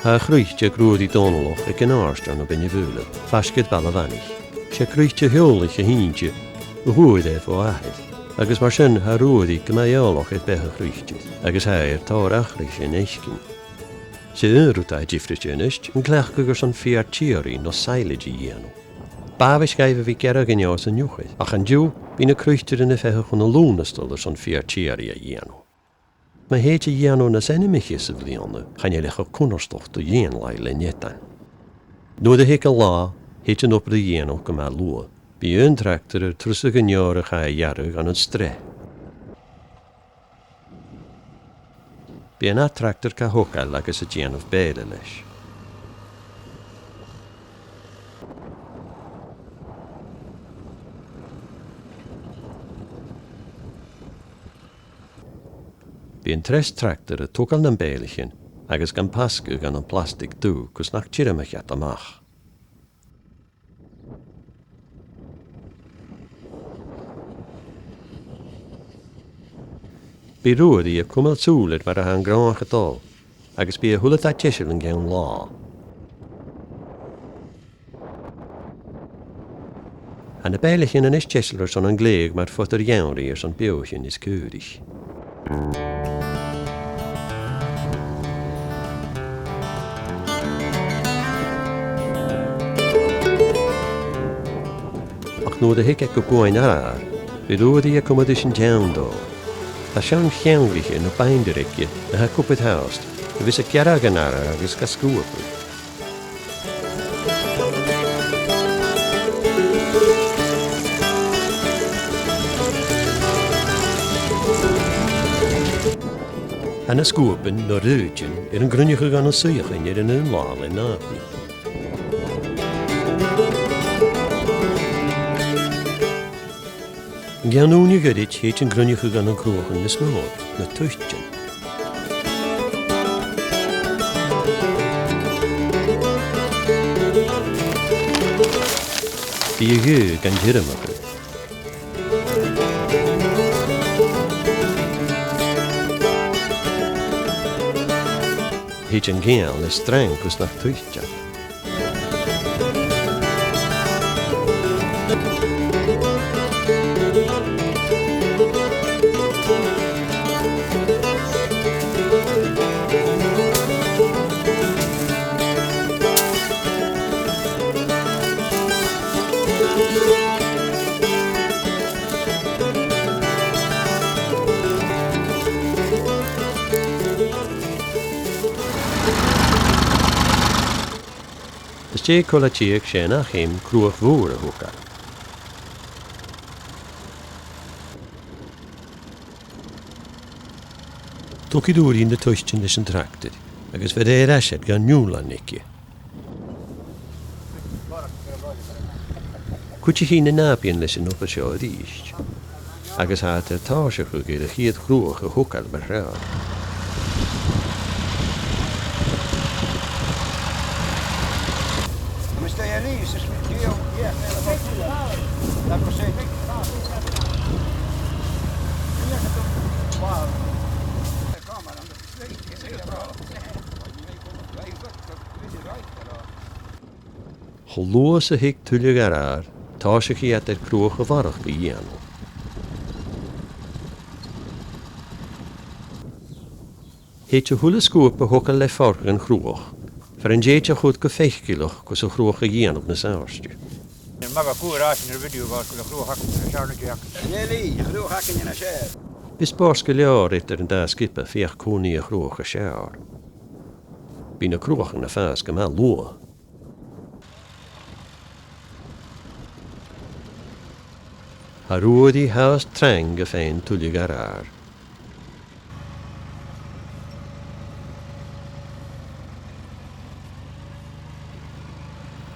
Ha chruichte grúdi donaloch ag an árstan o benne bhúla, fascid balavanich. Se chruichte heolich a hínte, rúid fó ahead. Agus mar sin ha rúdi gymaeoloch ag becha chruichte, agus hair táir achrich in eiscin. Se unrúta gifrisinist yn glech gygur son fiar tiori no sailigi ianu. Bavis gaifa vi gerag yn iaws yn iwchyd, ach an diw, bi'n y crwychtyr yn y fechach yn y lúnastol son fiar tiori a ianu. Mae heitje ianu nas enimichis y flionu, chan eich o cwnorstocht o ien lai lenietan. Nŵd y hec a la, heitje nopr y ianu gyma lua, bi yn tractor yr trwsig yn ior a chai iarug an yn stre. Bi yna tractor ca hocal agus y gian of bede leis. Bi yn tres tractor y tocal na'n belichin agus gan pasgu gan yn plastig dŵ cws nach tiramach at amach. Bi rúdi a cwmel túlid mar a han gránach at all, agus bi a hwlet a tisil yn gawn lá. Han y belichin yn is tisil son yn gleig mar ffotor iawnri son biwchin is cwrich. Ach nŵd a hic ac o gwain arar, bi rúdi a cwmedis yn jawn do. Ta sian llawnlich yn y baindirigio na ha cwpyd haust, y fys y gerag yn arar agos gasgwybwy. Han y sgwybyn no rydyn yn gryniwch gan y sych yn yr yn lal yn nabi. Gan nhw'n i gyrryd heit yn gryniwch gan y grwch yn ysmod, na twytyn. Bi y gyr gan gyrrym ag ydw. Heit yn gael na streng cws nach twytyn. Ysdi cola tiag sy'n a chym crwch fwr y hwca. Tog i dŵr i'n dy twysti'n dys yn tractyd, agos fed e'r asiad gan niwla nici. Cwtsi hi'n y nabian lys yn opa sio yr eist, agos hat yr tasach o gyda chiad crwch y hwcal bar rhaid. Holloos y hig tulig arar, tasach i at yr crwch y farach gyian. Heit y hwle sgwp y hwcal le fforch yn crwch, fer yn jeet y chwyd gyffeichgilwch gos y crwch y gian op na saarstu. Maga kuur aasin er video was kun groe hakken en sjaalne jak. Nee, groe hakken in 'n sjær. Bis borske lear etter en daar skippe fiach konie groge sjær. Bina krochen na faske man loa. Harudi haust trang gefein tulligarar.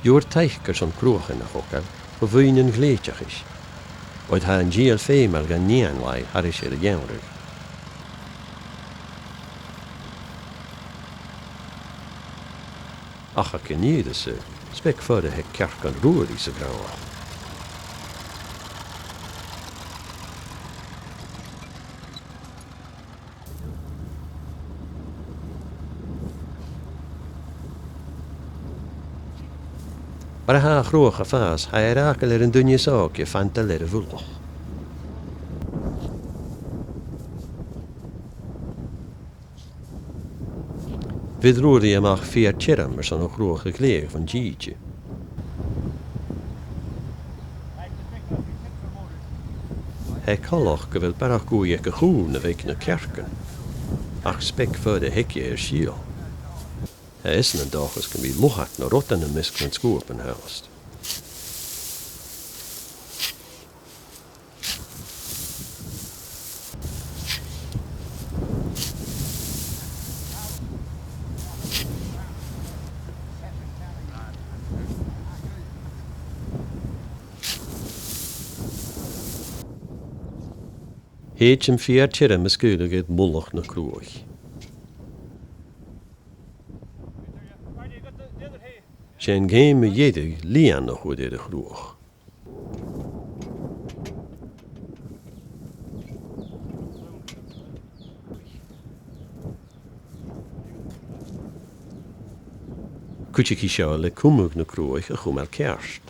Jo'r teichker som krochen na hokkal, på vynen gleetjachis. Oed ha en giel femel gan nianlai haris er jaunrug. Ach ak niede se, spek voor de hek kerkan roer is grauwa. Bar a ha chroch a fas, ha akel een dunje saakje van te leren vulloch. Vid roerde je mag 4 tjerm zo'n groge kleer van Gietje. Hij kalloch gewil barach goeie gegroene week naar kerken. Ach spek voor de hekje er schiel. Hij is een dag als kan wie lochak naar rotten en misklen skopen huist. Heet hem 4 tjerm is kulig het molloch naar kroeg. Zijn geheime jedig lian nog hoe de groeg. Kutje kiesjale kumug naar kroeg en gomel kerst.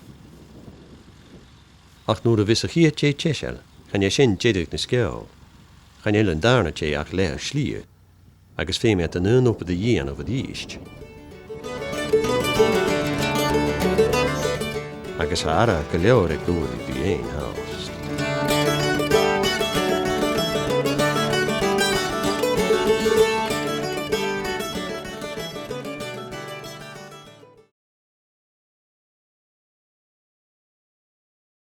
Ach nu de wisse hier tje tjeschel. Gaan je zijn jedig naar skeel. Gaan je een daarna tje ach leer schlier. Agus veel met de neun op de jeen over die ist. Agus hara geleor ik doe die een haal.